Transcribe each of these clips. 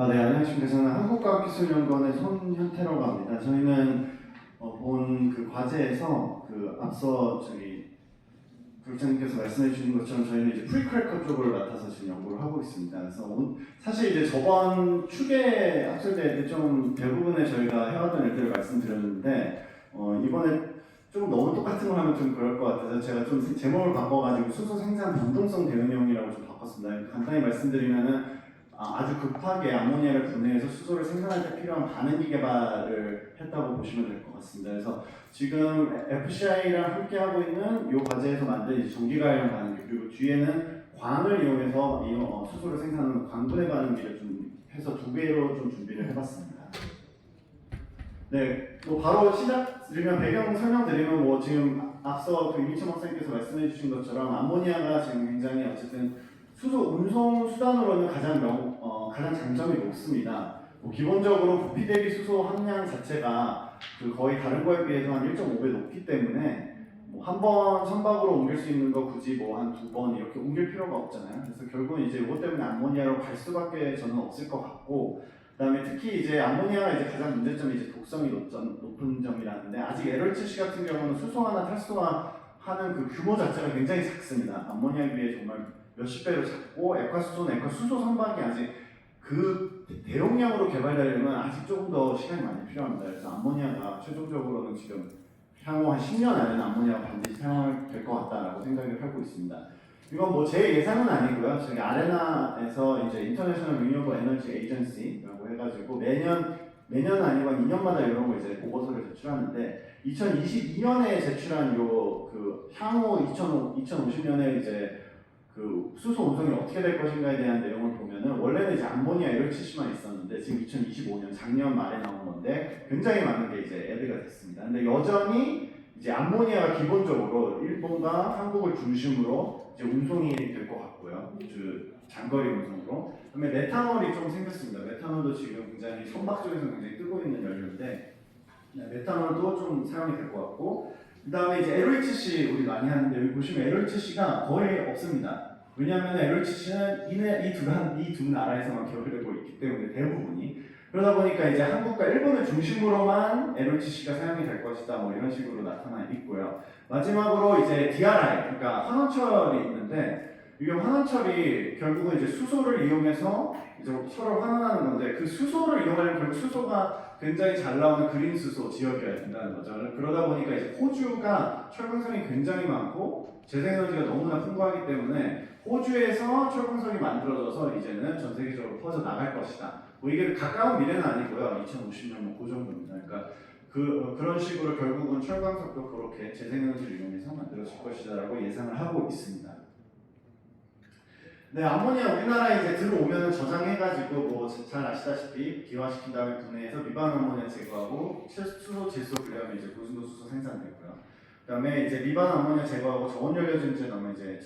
네, 안녕하십니까. 저는 한국과학기술연구원의 손현태라고 합니다. 저희는 본 그 과제에서 앞서 교육장님께서 말씀해 주신 것처럼 저희는 이제 프리크래커 쪽을 맡아서 지금 연구를 하고 있습니다. 그래서 사실 이제 저번 축에 학술대 때 좀 대부분의 저희가 해왔던 일들을 말씀드렸는데 이번에 좀 너무 똑같은 걸 하면 좀 그럴 것 같아서 제가 좀 제목을 바꿔가지고 수소 생산 변동성 대응형이라고 좀 바꿨습니다. 간단히 말씀드리면은 아주 급하게 암모니아를 분해해서 수소를 생산할 때 필요한 반응기 개발을 했다고 보시면 될 것 같습니다. 그래서 지금 FCI랑 함께 하고 있는 이 과제에서 만든 전기가열 반응기, 그리고 뒤에는 광을 이용해서 수소를 생산하는 광분해 반응기를 좀 해서 두 개로 좀 준비를 해봤습니다. 네, 바로 시작드리면 배경 설명드리면 지금 앞서 이민철 박사님께서 말씀해주신 것처럼 암모니아가 지금 굉장히 어쨌든 수소 운송 수단으로는 가장 장점이 높습니다. 기본적으로 부피 대비 수소 함량 자체가 거의 다른 거에 비해서 한 1.5배 높기 때문에 한 번 선박으로 옮길 수 있는 거 굳이 한 두 번 이렇게 옮길 필요가 없잖아요. 그래서 결국은 이제 이것 때문에 암모니아로 갈 수밖에 저는 없을 것 같고, 그다음에 특히 이제 암모니아가 이제 가장 문제점이 이제 독성이 높은 점이라는데, 아직 LH 같은 경우는 수소화나 탈수화하는 그 규모 자체가 굉장히 작습니다. 암모니아에 비해 정말 몇십 배로 작고, 액화수소는 수소 선박이 아직 그 대용량으로 개발되려면 아직 조금 더 시간이 많이 필요합니다. 그래서 암모니아가 최종적으로는 지금 향후 한 10년 안에는 암모니아가 반드시 사용될 것 같다라고 생각을 하고 있습니다. 이건 제 예상은 아니고요. 저희 아레나에서 이제 인터내셔널 리뉴어블 에너지 에이전시라고 해가지고 매년 아니고 한 2년마다 이런 거 이제 보고서를 제출하는데, 2022년에 제출한 향후 2050년에 이제 수소 운송이 어떻게 될 것인가에 대한 내용을 보면은, 원래는 이제 암모니아 LHC만 있었는데 지금 2025년 작년 말에 나온 건데 굉장히 많은 게 이제 애드가 됐습니다. 근데 여전히 이제 암모니아가 기본적으로 일본과 한국을 중심으로 이제 운송이 될 것 같고요. 장거리 운송으로. 그다음에 메탄올이 좀 생겼습니다. 메탄올도 지금 굉장히 선박 쪽에서 굉장히 뜨고 있는 연료인데, 메탄올도 좀 사용이 될 것 같고, 그 다음에 이제 LHC 우리 많이 하는데, 여기 보시면 LHC가 거의 없습니다. 왜냐하면 LHC는 이 두 나라에서만 개발되고 있기 때문에 대부분이, 그러다 보니까 이제 한국과 일본을 중심으로만 LHC가 사용이 될 것이다, 이런 식으로 나타나 있고요. 마지막으로 이제 DRI, 그러니까 환원철이 있는데, 이게 환원철이 결국은 이제 수소를 이용해서 이제 철을 환원하는 건데, 그 수소를 이용하려면 결국 수소가 굉장히 잘 나오는 그린 수소 지역이어야 된다는 거죠. 그러다 보니까 이제 호주가 철광석이 굉장히 많고 재생에너지가 너무나 풍부하기 때문에 호주에서 철광석이 만들어져서 이제는 전 세계적으로 퍼져 나갈 것이다. 이게 가까운 미래는 아니고요. 2050년 그 정도입니다. 그러니까 그런 식으로 결국은 철광석도 그렇게 재생에너지를 이용해서 만들어질 것이다라고 예상을 하고 있습니다. 네, 암모니아 우리나라에 이제 들어오면 저장해가지고 잘 아시다시피 기화시킨 다음에 분해해서 미반 암모니아 제거하고 수소, 질소 분리하면 이제 고순도 수소 생산되고요. 그다음에 이제 미반 암모니아 제거하고 저온 연료전지에 넣으면 이제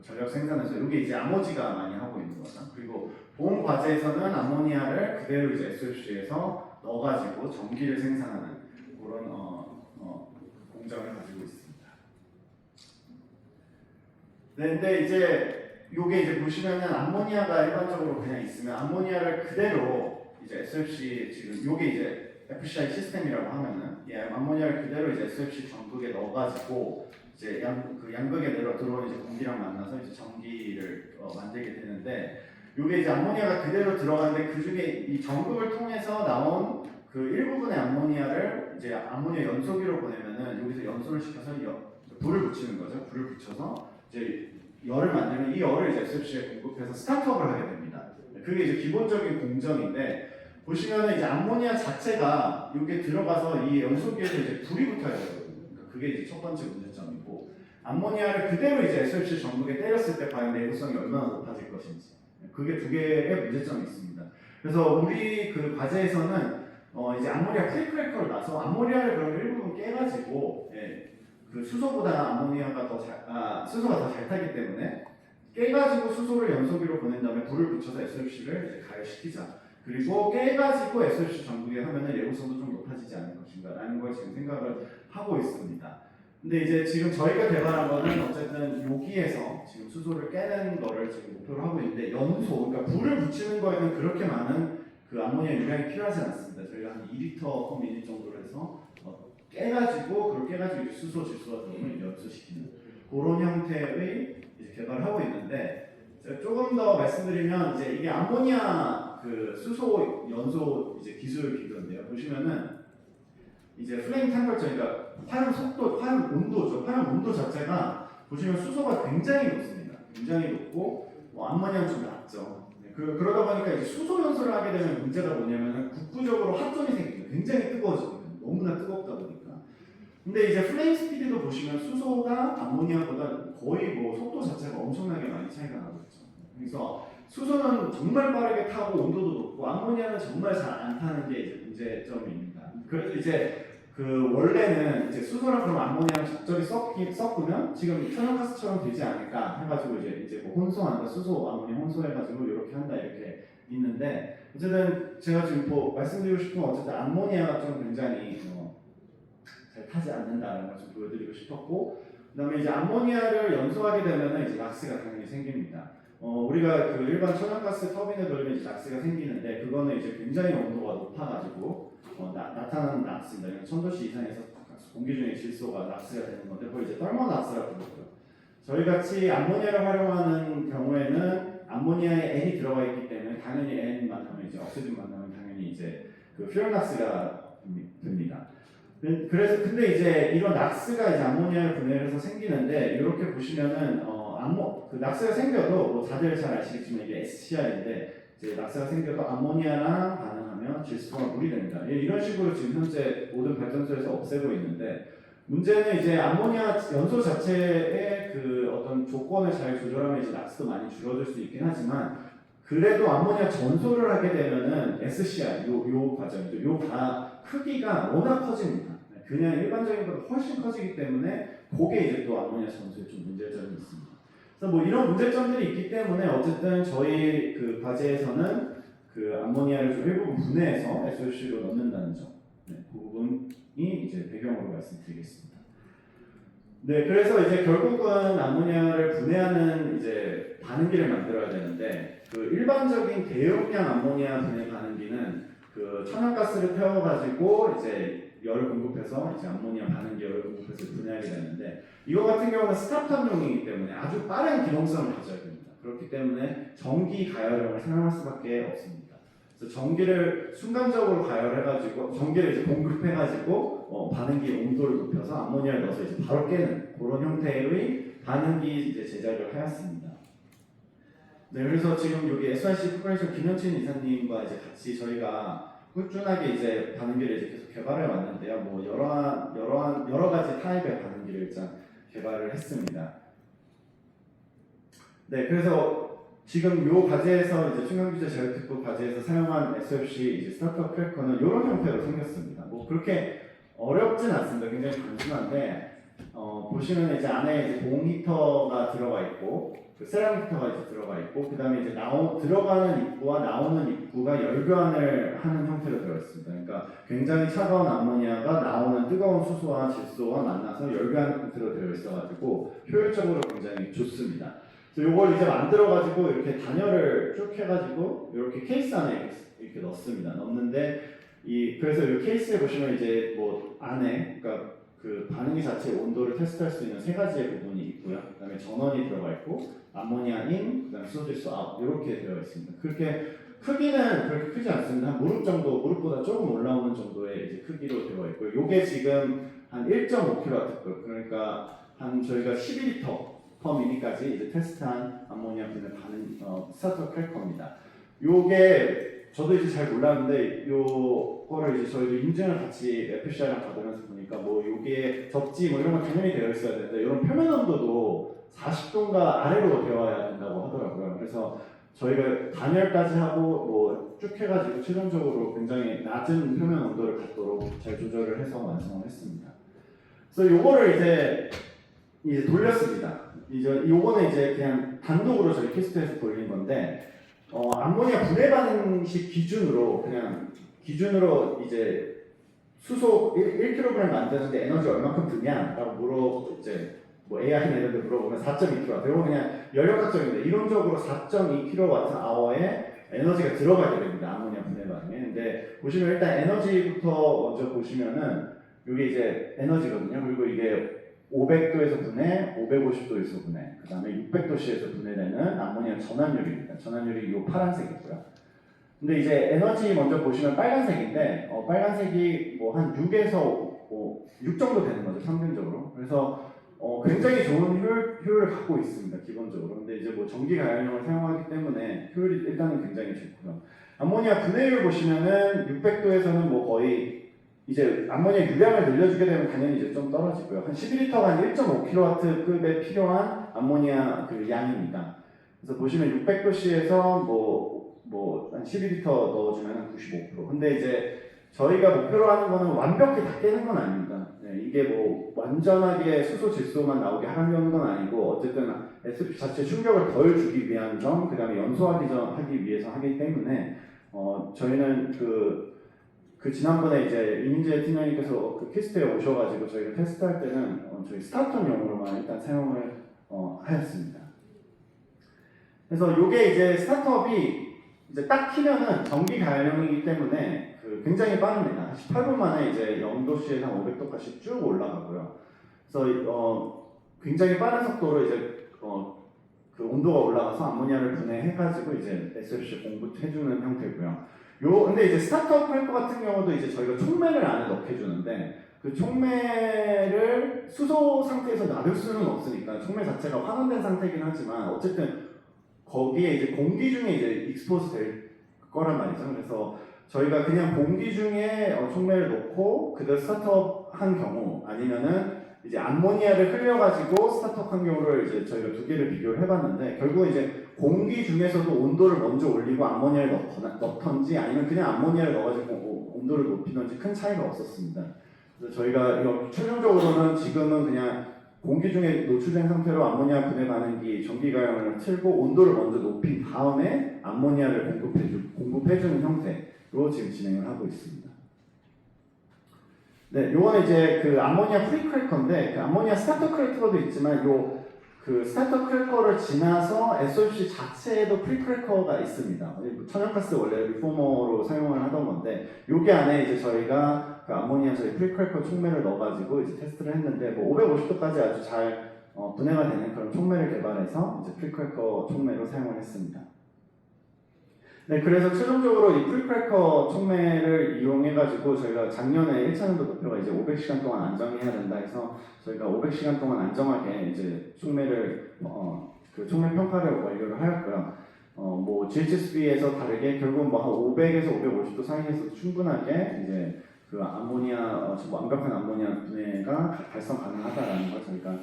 전력 생산해서 이게 이제 암모지가 많이 하고 있는 거죠. 그리고 본 과제에서는 암모니아를 그대로 이제 SFC에서 넣어가지고 전기를 생산하는 그런 공정을 가지고 있습니다. 네, 근데 이제 요게 이제 보시면은 암모니아가 일반적으로 그냥 있으면 암모니아를 그대로 이제 SFC 지금 요게 이제 FCI 시스템이라고 하면은 암모니아를 그대로 이제 SFC 전극에 넣어가지고 이제 양극에 들어온 이제 공기랑 만나서 이제 전기를 만들게 되는데, 요게 이제 암모니아가 그대로 들어가는데 그 중에 이 전극을 통해서 나온 일부분의 암모니아를 이제 암모니아 연소기로 보내면은 여기서 연소를 시켜서 불을 붙이는 거죠. 불을 붙여서 이제 열을 만들면 이 열을 이제 SFC에 공급해서 스타트업을 하게 됩니다. 그게 이제 기본적인 공정인데, 보시면은 이제 암모니아 자체가 여기에 들어가서 이 연소기에서 이제 불이 붙어야 되거든요. 그러니까 그게 이제 첫 번째 문제점이고, 암모니아를 그대로 이제 SFC 전극에 때렸을 때 과연 내구성이 얼마나 높아질 것인지, 그게 두 개의 문제점이 있습니다. 그래서 우리 과제에서는 이제 암모니아 프리크래커를 놔서 암모니아를 그럼 일부분 깨가지고 수소보다 암모니아가 수소가 더 잘 타기 때문에 깨가지고 수소를 연소기로 보낸 다음에 불을 붙여서 SFC를 이제 가열시키자. 그리고 깨가지고 SFC 전극에 하면은 내구성도 좀 높아지지 않을 것인가라는 걸 지금 생각을 하고 있습니다. 근데 이제 지금 저희가 개발한 거는 어쨌든 여기에 전기에서 지금 수소를 깨는 거를 지금 목표로 하고 있는데 연소, 그러니까 불을 붙이는 거에는 그렇게 많은 그 암모니아 용량이 필요하지 않습니다. 저희가 한 2리터/미닛 정도로 해서 깨가지고 그걸 깨가지고 이제 수소, 질소 같은 걸 연소시키는 그런 형태의 이제 개발을 하고 있는데 제가 조금 더 말씀드리면 이제 이게 암모니아 그 수소 연소 이제 기술 비교인데요. 보시면은 이제 플레임 템퍼처, 그러니까 화염 속도, 화염 온도죠. 화염 온도 자체가 보시면 수소가 굉장히 높습니다. 굉장히 높고 암모니아는 좀 낮죠. 그러다 보니까 이제 수소 연소를 하게 되면 문제가 뭐냐면은 국부적으로 합전이 생깁니다. 굉장히 뜨거워집니다. 너무나 뜨겁다 보니까. 근데 이제 플레임 스피드도 보시면 수소가 암모니아보다 거의 뭐 속도 자체가 엄청나게 많이 차이가 나고 있죠. 그래서 수소는 정말 빠르게 타고 온도도 높고 암모니아는 정말 잘 안 타는 게 이제 문제점입니다. 그래서 이제 그 원래는 이제 수소랑 그럼 암모니아랑 적절히 섞으면 지금 천연가스처럼 되지 않을까 해가지고 이제 뭐 혼소한다, 수소 암모니아 혼소해가지고 이렇게 한다 이렇게 있는데 어쨌든 제가 지금 뭐 말씀드리고 싶은 건 어쨌든 암모니아가 좀 굉장히 잘 타지 않는다는 걸 좀 보여드리고 싶었고, 그다음에 이제 암모니아를 연소하게 되면은 이제 락스가 당연히 생깁니다. 우리가 그 일반 천연가스 터빈을 돌리면 이제 락스가 생기는데 그거는 이제 굉장히 온도가 높아가지고 나타나는 락스입니다. 1000도씨 이상에서 공기 중에 질소가 락스가 되는 건데 그걸 이제 떨머락스라고 부르고요. 저희 같이 암모니아를 활용하는 경우에는 암모니아에 N이 들어가 있기 때문에 당연히 N 만나면 이제 억시즌 만나면 당연히 이제 그 퓨얼락스가 됩니다. 그래서 근데 이제 이런 락스가 이제 암모니아를 분해해서 생기는데 이렇게 보시면은 그 락스가 생겨도 뭐 다들 잘 아시겠지만 이게 SCR인데 이제 락스가 생겨도 암모니아랑 반응하면 질소가 물이 됩니다. 이런 식으로 지금 현재 모든 발전소에서 없애고 있는데 문제는 이제 암모니아 연소 자체의 그 어떤 조건을 잘 조절하면 이제 락스도 많이 줄어들 수 있긴 하지만 그래도 암모니아 전소를 하게 되면은 SCR 요 과정이죠. 요 크기가 워낙 커집니다. 그냥 일반적인 것보다 훨씬 커지기 때문에 그게 이제 또 암모니아 전소에 좀 문제점이 있습니다. 그래서 뭐 이런 문제점들이 있기 때문에 어쨌든 저희 그 과제에서는 그 암모니아를 좀 일부분 분해해서 SOC로 넣는다는 점, 그 부분이 이제 배경으로 말씀드리겠습니다. 네, 그래서 이제 결국은 암모니아를 분해하는 이제 반응기를 만들어야 되는데 그 일반적인 대용량 암모니아 분해 반응기는 그 천연가스를 태워가지고 이제 열을 공급해서 이제 암모니아 반응기 열을 공급해서 분해하게 되는데 이거 같은 경우는 스타트업용이기 때문에 아주 빠른 기동성을 가져야 됩니다. 그렇기 때문에 전기 가열형을 사용할 수밖에 없습니다. 그래서 전기를 순간적으로 가열해가지고 전기를 이제 공급해가지고 반응기 온도를 높여서 암모니아를 넣어서 이제 바로 깨는 그런 형태의 반응기 이제 제작을 하였습니다. 네, 그래서 지금 여기 SRC 코퍼레이션 김현진 이사님과 이제 같이 저희가 꾸준하게 이제 반응기를 이제 계속 개발해 왔는데요. 뭐 여러 가지 타입의 반응기를 일단 개발을 했습니다. 네, 그래서 지금 요 과제에서 이제 충격기제 제어특구 과제에서 사용한 SFC 이제 스타트업 크래커는 이런 형태로 생겼습니다. 뭐 그렇게 어렵진 않습니다. 굉장히 단순한데 보시면 이제 안에 이제 봉 히터가 들어가 있고 그 세라믹 히터가 이제 들어가 있고 그 다음에 이제 들어가는 입구와 나오는 입구가 열교환을 하는 형태로 되어 있습니다. 그러니까 굉장히 차가운 암모니아가 나오는 뜨거운 수소와 질소와 만나서 열교환 형태로 되어 있어가지고 효율적으로 굉장히 좋습니다. 그래서 이걸 이제 만들어가지고 이렇게 단열을 쭉 해가지고 이렇게 케이스 안에 이렇게 넣습니다. 넣는데 그래서 이 케이스에 보시면 이제 뭐 안에 그러니까 그 반응기 자체 온도를 테스트할 수 있는 세 가지의 부분이 있고요. 그다음에 전원이 들어가 있고 암모니아 인, 그다음에 수소질소 아웃 이렇게 되어 있습니다. 그렇게 크기는 그렇게 크지 않습니다. 한 무릎 정도, 무릎보다 조금 올라오는 정도의 이제 크기로 되어 있고요. 이게 지금 한 1.5kW급, 그러니까 한 저희가 12L/m까지 이제 테스트한 암모니아 분해 스타트업 크래커입니다. 요게 저도 이제 잘 몰랐는데 요거를 이제 저희도 인증을 같이 FCI랑 받으면서 보니까 뭐 요게 접지 뭐 이런 건 당연히 되어 있어야 되는데 이런 표면 온도도 40도인가 아래로 되어야 된다고 하더라고요. 그래서 저희가 단열까지 하고 뭐 쭉 해가지고 최종적으로 굉장히 낮은 표면 온도를 갖도록 잘 조절을 해서 완성을 했습니다. 그래서 요거를 이제 돌렸습니다. 요거는 이제 그냥 단독으로 저희 테스트해서 돌린 건데 암모니아 분해 반응식 기준으로 이제 수소 1kg 만드는데 에너지 얼마큼 드냐라고 이제 뭐 AI나 이런 데 물어보면 4.2kW. 이거 그냥 연력학적인데 이론적으로 4.2kWh의 에너지가 들어가게 됩니다. 암모니아 분해 반응에. 근데 보시면 일단 에너지부터 먼저 보시면은 이게 이제 에너지거든요. 그리고 이게 500도에서 분해, 550도에서 분해, 그 다음에 600도씨에서 분해되는 암모니아 전환율입니다. 전환율이 이 파란색이고요. 근데 이제 에너지 먼저 보시면 빨간색인데 빨간색이 뭐 한 6에서 6 정도 되는 거죠, 평균적으로. 그래서 굉장히 좋은 효율을 갖고 있습니다, 기본적으로. 근데 이제 뭐 전기 가연용을 사용하기 때문에 효율이 일단은 굉장히 좋고요. 암모니아 분해율 보시면은 600도에서는 뭐 거의 이제 암모니아 유량을 늘려주게 되면 당연히 이제 좀 떨어지고요. 한 12리터가 한 1.5kW급에 필요한 암모니아 그 양입니다. 그래서 보시면 600도씨에서 한 12리터 넣어주면 한 95%. 근데 이제 저희가 목표로 하는 거는 완벽히 다 깨는 건 아닙니다. 네, 이게 뭐 완전하게 수소 질소만 나오게 하려는 건 아니고 어쨌든 SOP 자체 충격을 덜 주기 위한 점, 그 다음에 연소하기 위해서 하기 때문에 저희는 그 지난번에 이제 이민재 팀장님께서 그 퀘스트에 오셔가지고 저희가 테스트할 때는 저희 스타터용으로만 일단 사용을 하였습니다. 그래서 이게 이제 스타트업이 이제 딱 키면은 전기 가연용이기 때문에 굉장히 빠릅니다. 18분 만에 이제 0도씨에서 한 500도까지 쭉 올라가고요. 그래서 굉장히 빠른 속도로 이제 그 온도가 올라가서 암모니아를 분해해가지고 이제 SFC 공급해주는 형태고요. 근데 이제 스타트업 할 것 같은 경우도 이제 저희가 촉매를 안에 넣게 해주는데 그 촉매를 수소 상태에서 놔둘 수는 없으니까 촉매 자체가 환원된 상태이긴 하지만 어쨌든 거기에 이제 공기 중에 이제 익스포즈 될 거란 말이죠. 그래서 저희가 그냥 공기 중에 촉매를 놓고 그대로 스타트업 한 경우 아니면은 이제 암모니아를 흘려가지고 스타트업 한 경우를 이제 저희가 두 개를 비교를 해봤는데 결국 이제 공기 중에서도 온도를 먼저 올리고 암모니아를 넣던지 아니면 그냥 암모니아를 넣어가지고 온도를 높이던지 큰 차이가 없었습니다. 그래서 저희가 이거 최종적으로는 지금은 그냥 공기 중에 노출된 상태로 암모니아 분해 반응기 전기 가연을 틀고 온도를 먼저 높인 다음에 암모니아를 공급해주는 형태로 지금 진행을 하고 있습니다. 네, 요거는 이제 그 암모니아 프리크래커인데 그 암모니아 스타터 크래커도 있지만 그 스타터 크래커를 지나서 SOC 자체에도 프리크래커가 있습니다. 천연가스 원래 리포머로 사용을 하던 건데 여기 안에 이제 저희가 그 암모니아 저희 프리크래커 촉매를 넣어가지고 이제 테스트를 했는데 뭐 550도까지 아주 잘 분해가 되는 그런 촉매를 개발해서 이제 프리크래커 촉매로 사용을 했습니다. 네, 그래서 최종적으로 이 프리크래커 촉매를 이용해가지고 저희가 작년에 1차년도 목표가 이제 500시간 동안 안정해야 된다 해서 저희가 500시간 동안 안정하게 이제 촉매를 그 촉매 평가를 완료를 하였고요. 뭐 GHSB에서 다르게 결국 뭐 한 500에서 550도 사이에서 충분하게 이제 그 암모니아 완벽한 암모니아 분해가 달성 가능하다라는 걸 저희가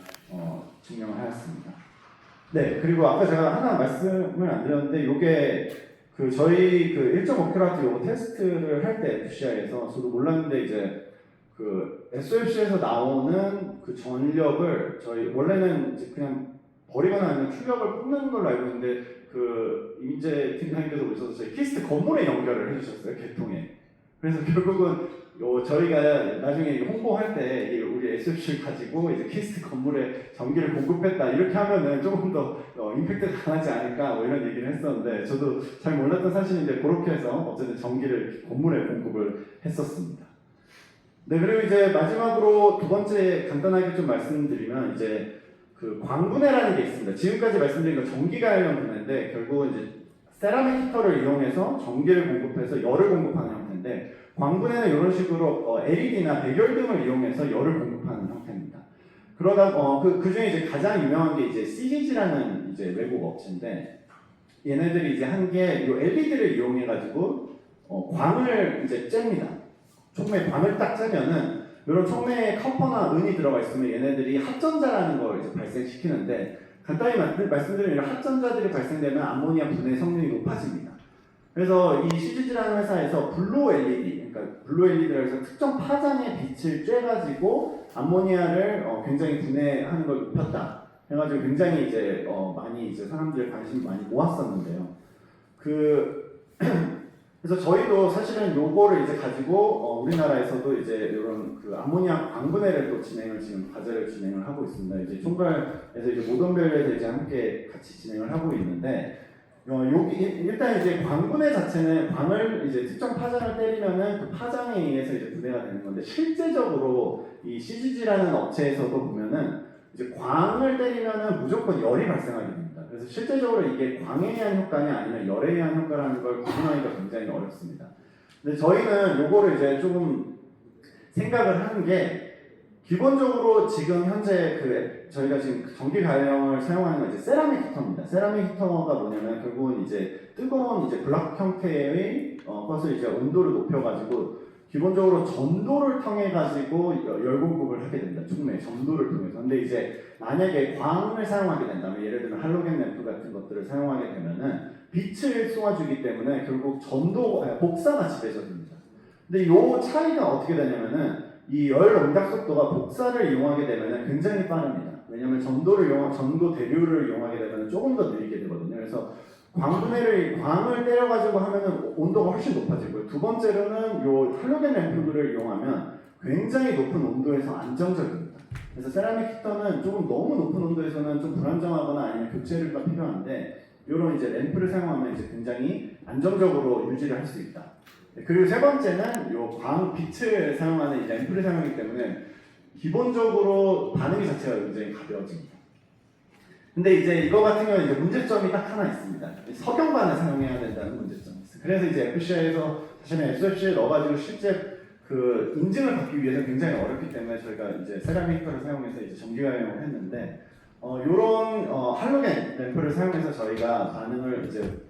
증명을 하였습니다. 네, 그리고 아까 제가 하나 말씀을 안 드렸는데 이게 그 저희 그 1.5kW 요거 테스트를 할 때 FCI에서 저도 몰랐는데 이제 그 SOFC에서 나오는 그 전력을 저희 원래는 이제 그냥 버리거나 아니면 출력을 뽑는 걸로 알고 있는데 그 이민재 팀장님께서 오셔서 저희 키스트 건물에 연결을 해주셨어요, 개통에. 그래서 결국은 저희가 나중에 홍보할 때 우리 SFC를 가지고 이제 키스트 건물에 전기를 공급했다 이렇게 하면은 조금 더 임팩트가 강하지 않을까 뭐 이런 얘기를 했었는데 저도 잘 몰랐던 사실인데 그렇게 해서 어쨌든 전기를 건물에 공급을 했었습니다. 네, 그리고 이제 마지막으로 두 번째 간단하게 좀 말씀드리면 이제 그 광분해라는 게 있습니다. 지금까지 말씀드린 건 전기가 관련 분해인데 결국은 이제 세라믹 히터를 이용해서 전기를 공급해서 열을 공급하는 형태인데 광분해는 이런 식으로 LED나 백열등을 이용해서 열을 공급하는 형태입니다. 그러다 그 중에 이제 가장 유명한 게 이제 CGG라는 이제 외국 업체인데 얘네들이 이제 한 게 이 LED를 이용해 가지고 광을 이제 잽니다. 촉매 광을 딱 째면은 이런 촉매에 커퍼나 은이 들어가 있으면 얘네들이 합전자라는 걸 이제 발생시키는데 간단히 말씀드리면 합전자들이 발생되면 암모니아 분해 성능이 높아집니다. 그래서 이 CGG라는 회사에서 블루 LED, 그러니까 블루 LED를 해서 특정 파장의 빛을 쬐가지고 암모니아를 굉장히 분해하는 걸 높였다. 해가지고 굉장히 이제 많이 이제 사람들의 관심이 많이 모았었는데요. 그래서 저희도 사실은 요거를 이제 가지고 우리나라에서도 이제 이런 그 암모니아 광분해를 또 지금 과제를 진행을 하고 있습니다. 이제 총괄에서 이제 모던벨에서 이제 함께 같이 진행을 하고 있는데 여기 일단 이제 광분해 자체는 광을 이제 특정 파장을 때리면은 그 파장에 의해서 이제 분해가 되는 건데 실제적으로 이 CGG라는 업체에서도 보면은 이제 광을 때리면은 무조건 열이 발생하게 됩니다. 그래서 실제적으로 이게 광에 의한 효과냐 아니면 열에 의한 효과라는 걸 구분하기가 굉장히 어렵습니다. 근데 저희는 요거를 이제 조금 생각을 하는 게 기본적으로 지금 현재 저희가 지금 전기 가열형을 사용하는 건 이제 세라믹 히터입니다. 세라믹 히터가 뭐냐면 결국은 이제 뜨거운 이제 블락 형태의 것을 이제 온도를 높여가지고 기본적으로 전도를 통해 가지고 열 공급을 하게 됩니다. 충분히 전도를 통해서. 근데 이제 만약에 광을 사용하게 된다면 예를 들면 할로겐 램프 같은 것들을 사용하게 되면은 빛을 쏘아주기 때문에 결국 복사가 지배적입니다. 근데 이 차이가 어떻게 되냐면은 이 열 응답 속도가 복사를 이용하게 되면은 굉장히 빠릅니다. 왜냐하면 전도 대류를 이용하게 되면 조금 더 느리게 되거든요. 그래서 광을 때려가지고 하면은 온도가 훨씬 높아지고요. 두 번째로는 요 할로겐 램프를 이용하면 굉장히 높은 온도에서 안정적입니다. 그래서 세라믹 히터는 조금 너무 높은 온도에서는 좀 불안정하거나 아니면 교체가 필요한데 이런 이제 램프를 사용하면 이제 굉장히 안정적으로 유지를 할 수 있다. 그리고 세 번째는 요 빛을 사용하는 이 램프를 사용하기 때문에 기본적으로 반응이 자체가 굉장히 가벼워집니다. 근데 이제 이거 같은 경우는 이제 문제점이 딱 하나 있습니다. 석영관을 사용해야 된다는 문제점이 있어요. 그래서 이제 FCI에서 사실은 SFC에 넣어가지고 실제 그 인증을 받기 위해서 굉장히 어렵기 때문에 저희가 이제 세라믹 히터를 사용해서 이제 전기가용을 했는데 요런 할로겐 램프를 사용해서 저희가 반응을 이제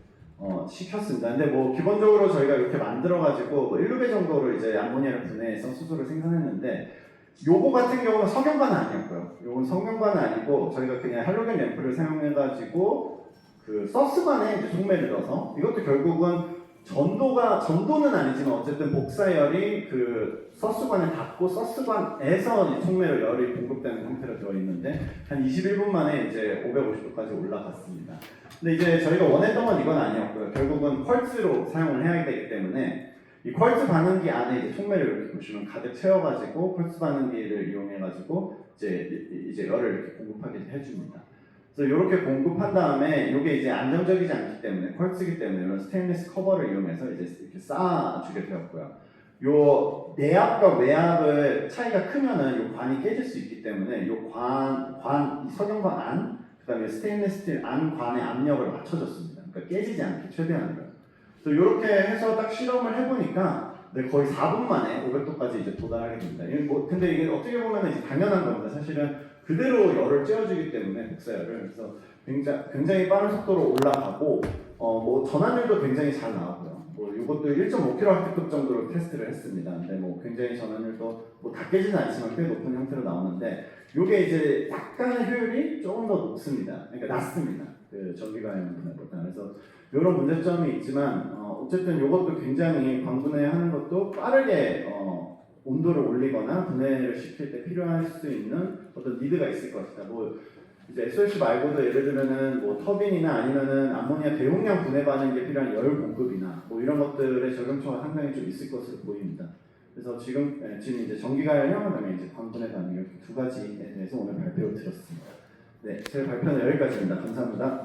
시켰습니다. 근데 뭐 기본적으로 저희가 이렇게 만들어가지고 뭐 1루배 정도를 이제 암모니아를 분해해서 수소를 생산했는데 요거 같은 경우는 석영관은 아니었고요. 요건 석영관은 아니고 저희가 그냥 할로겐 램프를 사용해가지고 그 서스관에 이제 촉매를 넣어서 이것도 결국은 전도는 아니지만 어쨌든 복사열이 그 서스관에 닿고 서스관에서 촉매로 열이 공급되는 형태로 되어 있는데 한 21분 만에 이제 550도까지 올라갔습니다. 근데 이제 저희가 원했던 건 이건 아니었고요. 결국은 퀄츠로 사용을 해야 되기 때문에 이 퀄츠 반응기 안에 이제 촉매를 이렇게 보시면 가득 채워가지고 퀄츠 반응기를 이용해가지고 이제 열을 이렇게 공급하게 해줍니다. 그래서 이렇게 공급한 다음에 이게 이제 안정적이지 않기 때문에 퀄츠이기 때문에 이런 스테인리스 커버를 이용해서 이제 이렇게 쌓아주게 되었고요. 요 내압과 외압의 차이가 크면은 요 관이 깨질 수 있기 때문에 요 이 석영관 안, 그다음에 스테인리스 스틸 안 관의 압력을 맞춰줬습니다. 그러니까 깨지지 않게 최대한으로. 그래서 이렇게 해서 딱 실험을 해보니까 거의 4분 만에 500도까지 이제 도달하게 됩니다. 근데 이게 어떻게 보면 이제 당연한 겁니다. 사실은 그대로 열을 쬐어주기 때문에 복사열을. 그래서 굉장히 빠른 속도로 올라가고 뭐 전환율도 굉장히 잘 나오고요. 뭐 이것도 1.5kW급 정도로 테스트를 했습니다. 근데 뭐 굉장히 전환율도 뭐 다 깨지는 않지만 꽤 높은 형태로 나오는데 이게 이제 약간의 효율이 조금 더 높습니다. 그러니까 낮습니다. 그 전기가용보다. 그래서 이런 문제점이 있지만 어쨌든 이것도 굉장히 광분해하는 것도 빠르게 온도를 올리거나 분해를 시킬 때 필요할 수 있는 어떤 니드가 있을 것이다. 뭐 이제 SOC 말고도 예를 들면은 뭐 터빈이나 아니면은 암모니아 대용량 분해 반응에 필요한 열 공급이나 뭐 이런 것들의 적용처가 상당히 좀 있을 것으로 보입니다. 그래서 지금 이제 전기가열형 그다음에 이제 광분해 반응 이렇게 두 가지에 대해서 오늘 발표를 드렸습니다. 네, 제 발표는 여기까지입니다. 감사합니다.